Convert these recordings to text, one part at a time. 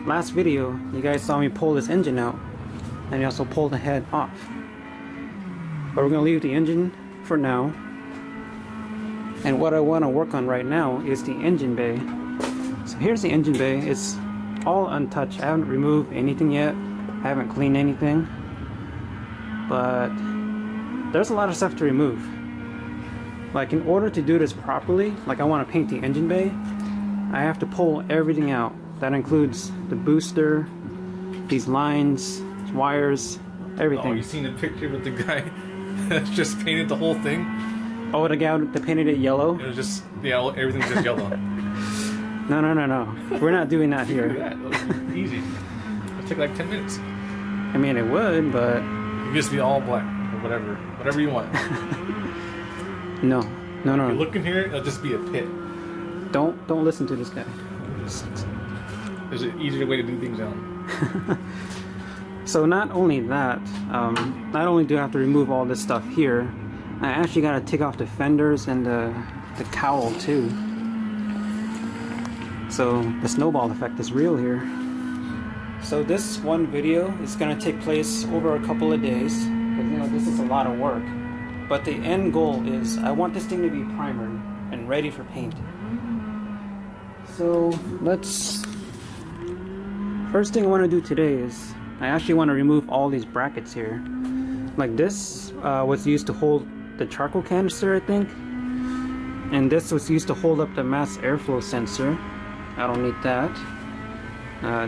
last video, you guys saw me pull this engine out, and you also pulled the head off. But we're gonna leave the engine for now. And what I want to work on right now is the engine bay. So here's the engine bay. It's all untouched. I haven't removed anything yet. I haven't cleaned anything. But there's a lot of stuff to remove. Like, in order to do this properly, like I want to paint the engine bay, I have to pull everything out. That includes the booster, these lines, wires, everything. Oh, you seen the picture with the guy that's just painted the whole thing? Oh, the guy that painted it yellow? It was just, yeah, everything's just yellow. No. We're not doing that here. That was easy. It'll take like 10 minutes. I mean, it would, but... It could just be all black, or whatever you want. No. If you look in here, it'll just be a pit. Don't listen to this guy. There's an easier way to do things now. So not only that, not only do I have to remove all this stuff here, I actually got to take off the fenders and the cowl too. So the snowball effect is real here. So this one video is going to take place over a couple of days, because you know this is a lot of work. But the end goal is I want this thing to be primered and ready for paint. So first thing I want to do today is I actually want to remove all these brackets here. Like this was used to hold the charcoal canister, I think, and this was used to hold up the mass airflow sensor. I don't need that.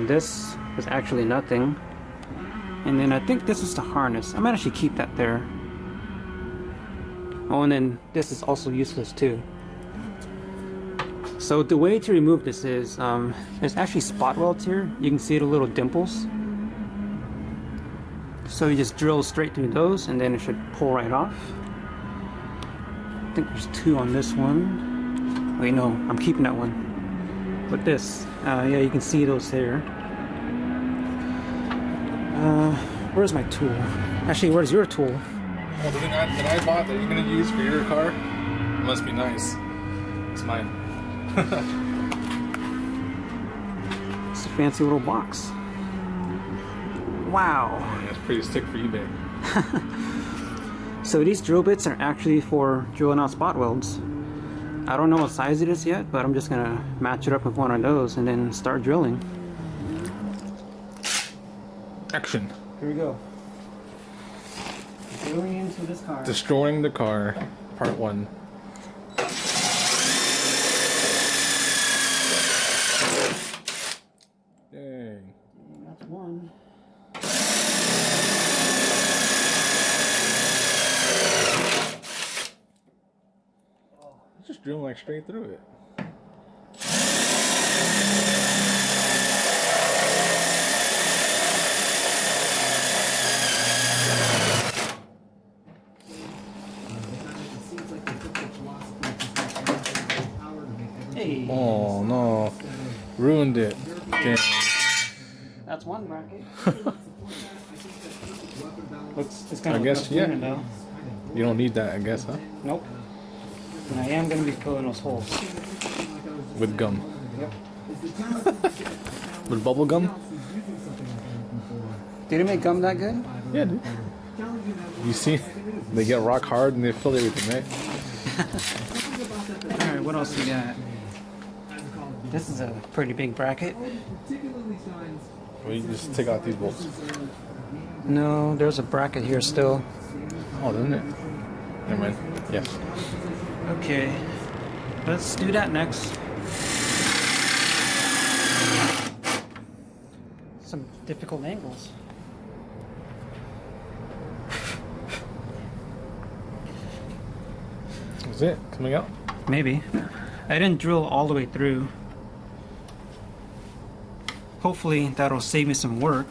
This was actually nothing, and then I think this was the harness. I might actually keep that there. Oh, and then this is also useless too. So the way to remove this is there's actually spot welds here. You can see the little dimples. So you just drill straight through those and then it should pull right off. I think there's 2 on this one. Wait, no, I'm keeping that one. But this, yeah, you can see those there. Where's my tool? Actually, where's your tool? Well, the thing that I bought that you're going to use for your car, it must be nice. It's mine. It's a fancy little box. Wow. That's pretty stick for you, babe. So these drill bits are actually for drilling out spot welds. I don't know what size it is yet, but I'm just gonna match it up with one of those and then start drilling. Action. Here we go. Drilling into this car. Destroying the car, part 1. Dang. That's one. It's just drilling like straight through it. Hey. Oh no. Ruined it. Damn. That's one bracket. It's kind I of guess, yeah. now. You don't need that, I guess, huh? Nope. And I am going to be filling those holes. With gum. Yep. With bubble gum? Did it make gum that good? Yeah, dude. You see, they get rock hard and they fill everything, right? Alright, what else we got? This is a pretty big bracket. Well, you just take out these bolts. No, there's a bracket here still. Oh, doesn't it? Never mind. Yes. Okay, let's do that next. Some difficult angles. Is it coming out? Maybe. I didn't drill all the way through. Hopefully that'll save me some work.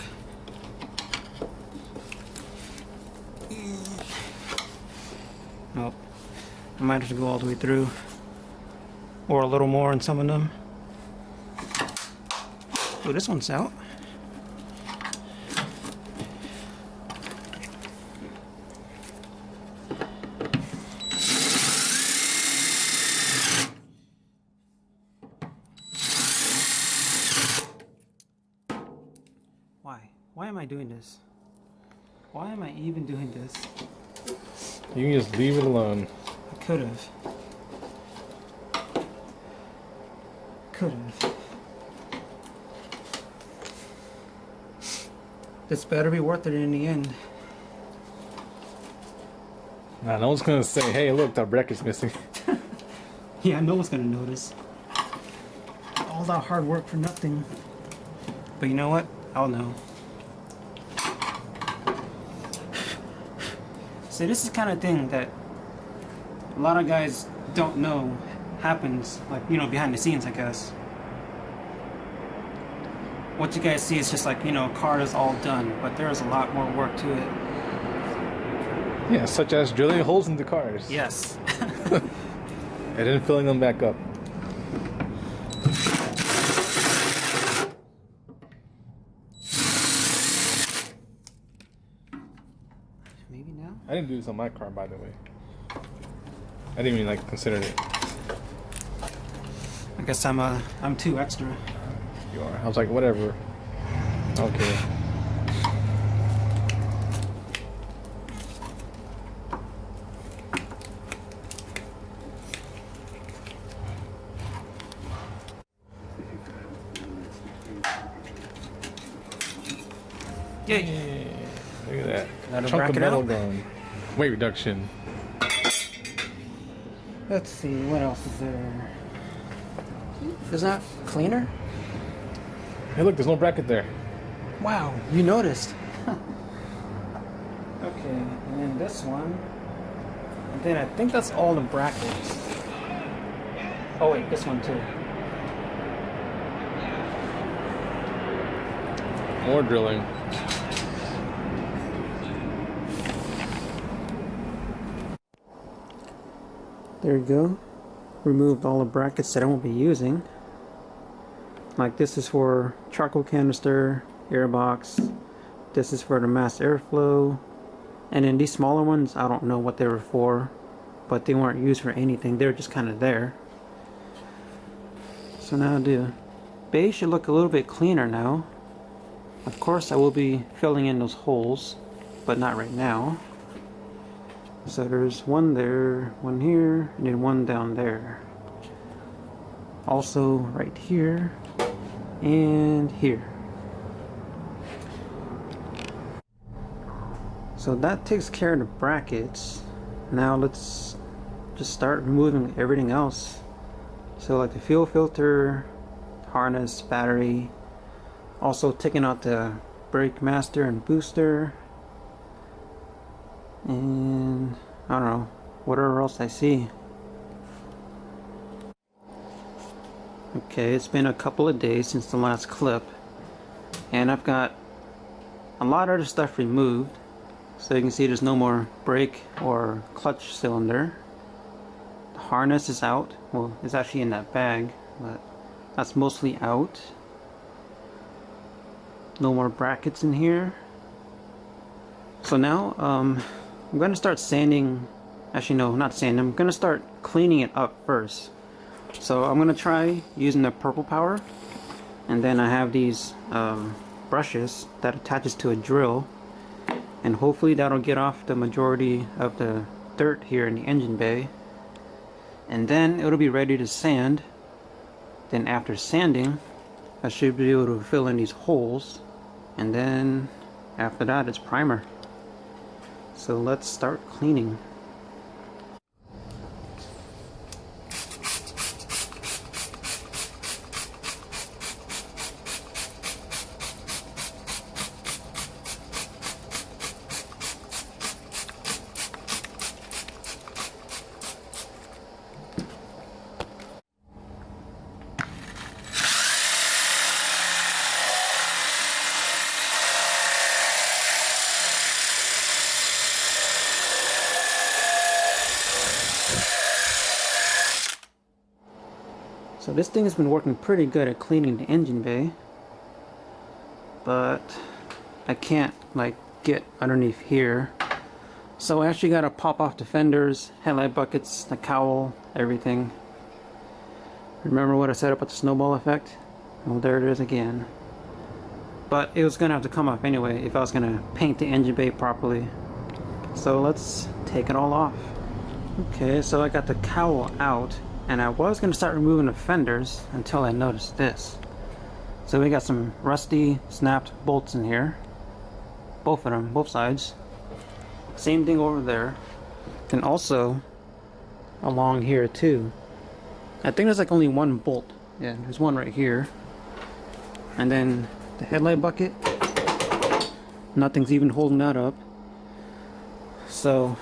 Nope. I might have to go all the way through. Or a little more on some of them. Oh, this one's out. Why? Why am I doing this? Why am I even doing this? You can just leave it alone. I could have. Could have. This better be worth it in the end. Nah, no one's gonna say, hey, look, that bracket's missing. Yeah, no one's gonna notice. All that hard work for nothing. But you know what? I'll know. See, this is the kind of thing that a lot of guys don't know happens, like, you know, behind the scenes, I guess. What you guys see is just like, you know, a car is all done, but there's a lot more work to it. Yeah, such as drilling holes into cars. Yes. And then filling them back up. Maybe now? I didn't do this on my car, by the way. I didn't even like consider it. I guess I'm too extra. You are. I was like, whatever. Okay. Yay! Look at that. Gotta Chunk rack of it metal out. gone. Weight reduction. Let's see, what else is there? Is that cleaner? Hey, look, there's no bracket there. Wow, you noticed. Okay, and then this one. And then I think that's all the brackets. Oh wait, this one too. More drilling. There you go. Removed all the brackets that I won't be using. Like this is for charcoal canister, airbox. This is for the mass airflow. And then these smaller ones, I don't know what they were for, but they weren't used for anything. They were just kind of there. So now the base should look a little bit cleaner now. Of course I will be filling in those holes, but not right now. So there's one there, one here, and then one down there. Also right here and here. So that takes care of the brackets. Now let's just start removing everything else. So like the fuel filter, harness, battery. Also taking out the brake master and booster. And I don't know, whatever else I see. Okay, it's been a couple of days since the last clip, and I've got a lot of the stuff removed. So you can see there's no more brake or clutch cylinder. The harness is out. Well, it's actually in that bag, but that's mostly out. No more brackets in here. So now I'm going to start sanding. Actually no, not sanding. I'm going to start cleaning it up first. So I'm going to try using the purple power, and then I have these brushes that attaches to a drill, and hopefully that'll get off the majority of the dirt here in the engine bay, and then it'll be ready to sand. Then after sanding, I should be able to fill in these holes, and then after that it's primer. So let's start cleaning. So this thing has been working pretty good at cleaning the engine bay, but I can't like get underneath here. So I actually got to pop off the fenders, headlight buckets, the cowl, everything. Remember what I said about the snowball effect? Well, there it is again. but it was gonna have to come off anyway if I was gonna paint the engine bay properly. So let's take it all off. Okay, so I got the cowl out, and I was gonna start removing the fenders until I noticed this. So we got some rusty snapped bolts in here, both of them, both sides. Same thing over there, and also along here too. I think there's like only one bolt. Yeah, there's one right here. And then the headlight bucket, nothing's even holding that up. So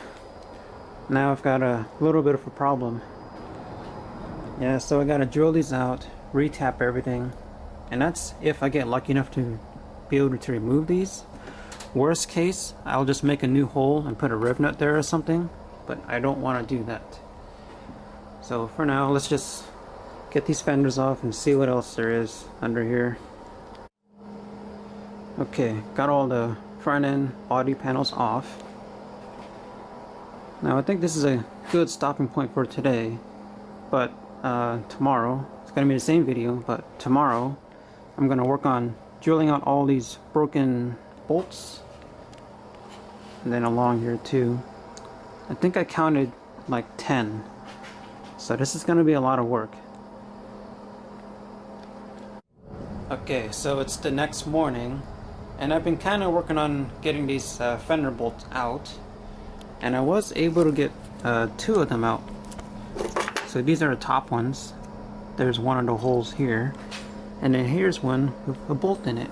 now I've got a little bit of a problem. Yeah, so I gotta drill these out, re-tap everything, and that's if I get lucky enough to be able to remove these. Worst case, I'll just make a new hole and put a rev nut there or something, but I don't want to do that. So for now, let's just get these fenders off and see what else there is under here. Okay, got all the front end body panels off. Now I think this is a good stopping point for today, but tomorrow, it's going to be the same video, but tomorrow I'm going to work on drilling out all these broken bolts, and then along here too. I think I counted like 10, so this is going to be a lot of work. Okay, so it's the next morning, and I've been kind of working on getting these fender bolts out, and I was able to get 2 of them out. So these are the top ones. There's one of the holes here, and then here's one with a bolt in it.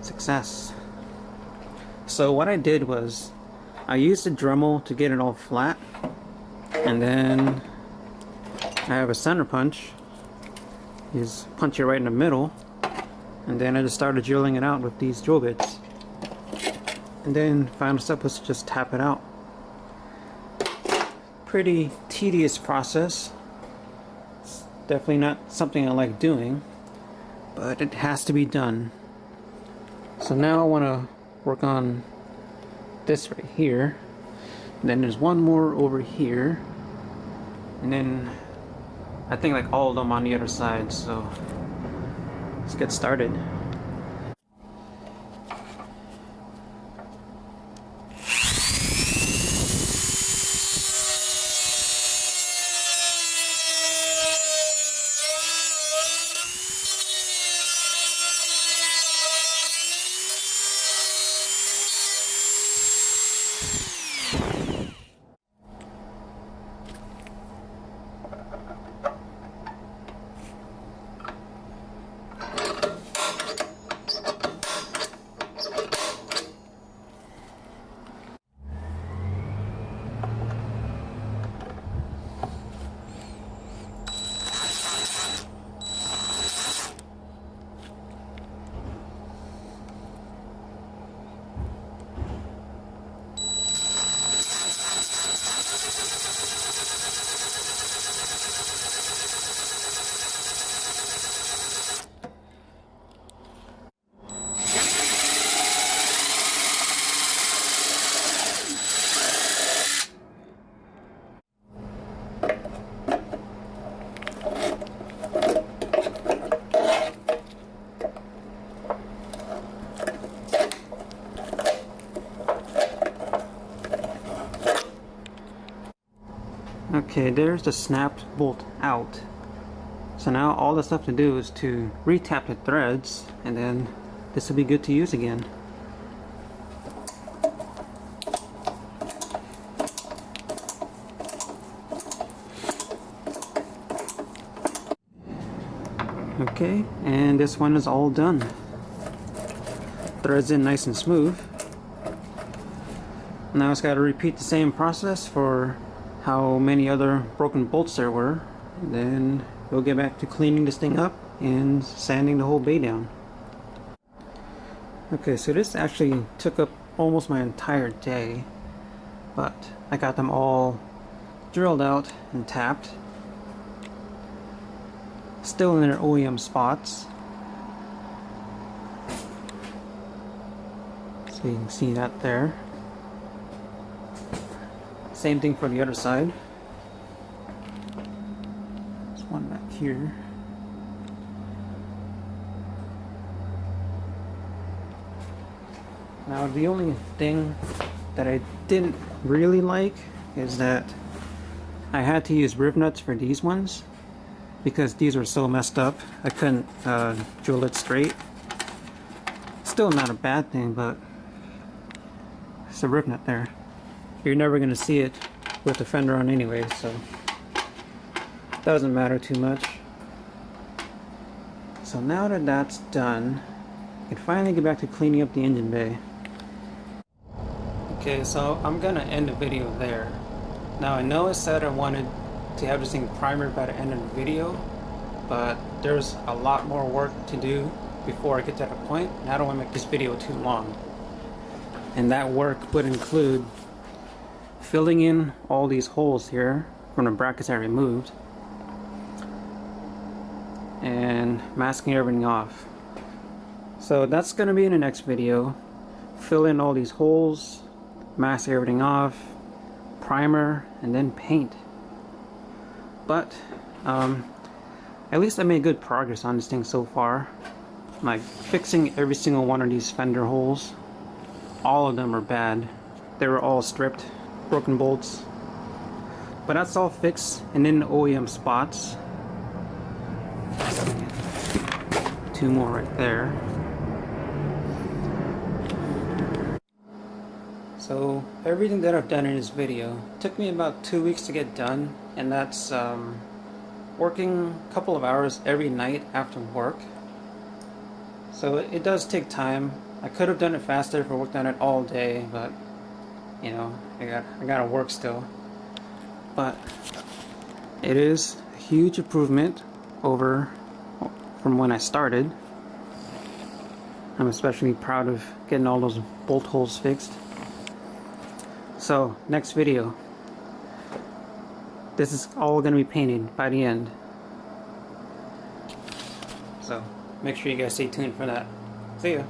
Success. So what I did was I used a Dremel to get it all flat, and then I have a center punch. You just punch it right in the middle, and then I just started drilling it out with these drill bits. And then final step was just tap it out. Pretty tedious process. It's definitely not something I like doing, but it has to be done. So now I want to work on this right here. And then there's one more over here, and then I think like all of them on the other side. So let's get started. Okay, there's the snapped bolt out. So now all that's left to do is to re-tap the threads, and then this will be good to use again. Okay, and this one is all done. Threads in nice and smooth. Now it's got to repeat the same process for how many other broken bolts there were. Then we'll get back to cleaning this thing up and sanding the whole bay down. Okay, so this actually took up almost my entire day, but I got them all drilled out and tapped. Still in their OEM spots. So you can see that there. Same thing for the other side. There's one back here. Now the only thing that I didn't really like is that I had to use rib nuts for these ones because these were so messed up. I couldn't drill it straight. Still not a bad thing, but it's a rib nut there. You're never gonna see it with the fender on anyway, so doesn't matter too much. So now that that's done, I can finally get back to cleaning up the engine bay. Okay, so I'm gonna end the video there. Now I know I said I wanted to have this thing primered by the end of the video, but there's a lot more work to do before I get to that point, and I don't want to make this video too long. And that work would include filling in all these holes here from the brackets I removed and masking everything off. So that's going to be in the next video. Fill in all these holes, mask everything off, primer, and then paint. But at least I made good progress on this thing so far. Like fixing every single one of these fender holes. All of them are bad. They were all stripped, broken bolts. But that's all fixed and in the OEM spots. Two more right there. So everything that I've done in this video took me about 2 weeks to get done, and that's working a couple of hours every night after work. So it does take time. I could have done it faster if I worked on it all day, but you know, I gotta work still. But it is a huge improvement from when I started. I'm especially proud of getting all those bolt holes fixed. So next video, this is all gonna be painted by the end. So make sure you guys stay tuned for that. See ya.